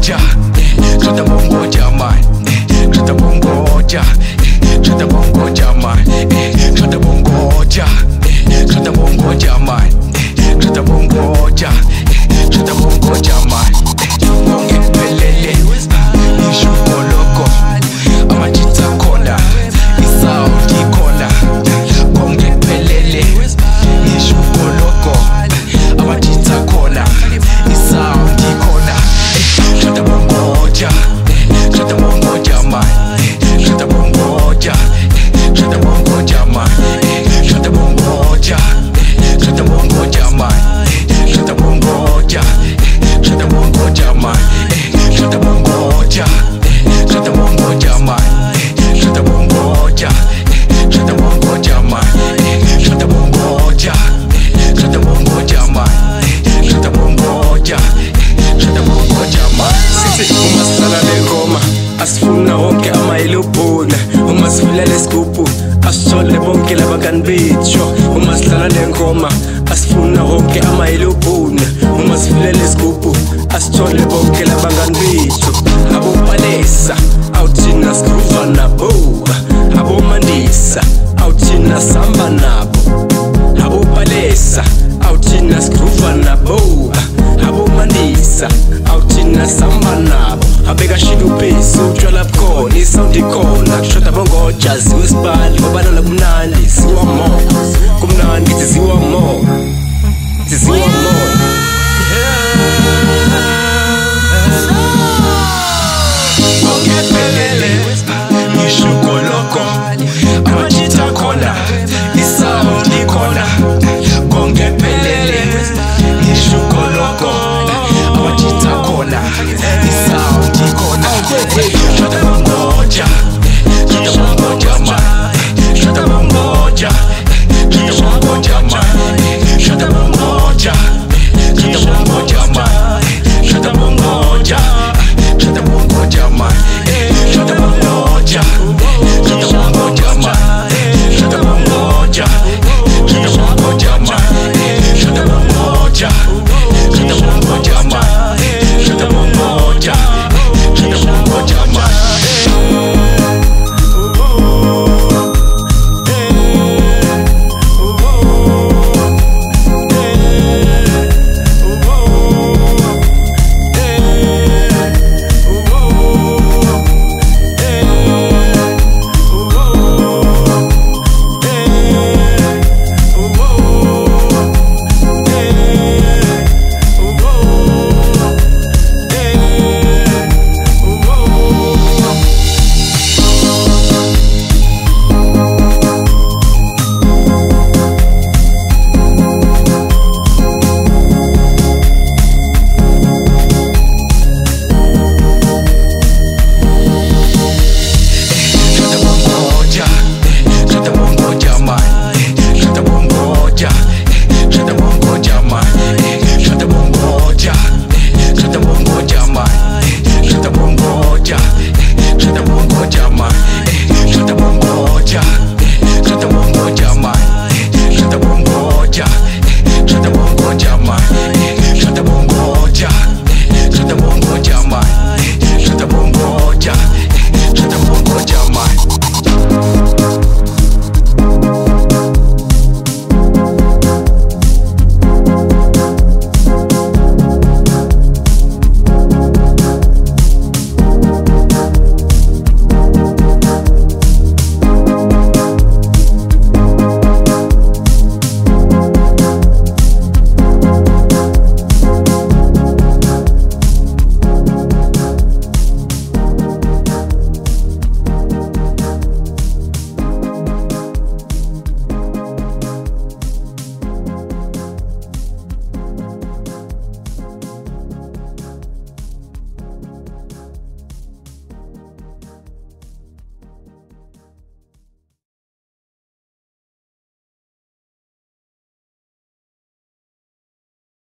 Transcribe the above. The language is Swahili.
tutabongoja, tutabongoja man, tutabongoja, tutabongoja man, tutabongoja, tutabongoja man, tutabongoja, tutabongoja man. Bonge pelele, nishukoloko, amachita kola, isauti kola. Bonge pelele, nishukoloko, amachita kola, isauti kola. Tutabongoja, tutabongoja man, tutabongoja, tutabongoja man, tutabongoja, tutabongoja man, tutabongoja, tutabongoja man, tutabongoja, tutabongoja man, tutabongoja, tutabongoja man, tutabongoja, tutabongoja man, tutabongoja, tutabongoja man. Sithi umasala lengoma asifuna wonke amayilubhuna, uma sivula lesigubhu asithole bonke labangani bethu. Uma sidlala lengoma asifuna wonke amayilubhuna, uma sivula lesigubhu asithole bonke labangani bethu. Abopalesa awuthina sigroova nabo, abomandisa awuthina samba nabo. Abopalesa awuthina sigroova nabo, abomandisa awuthina samba nabo. Abeka shidu pesi utshwala bukhona, isound ikhona, kushoda bongoja ziwe sibali ngobalala kumnandi, ziwa more kumnandi, ziwa more, ziwa more.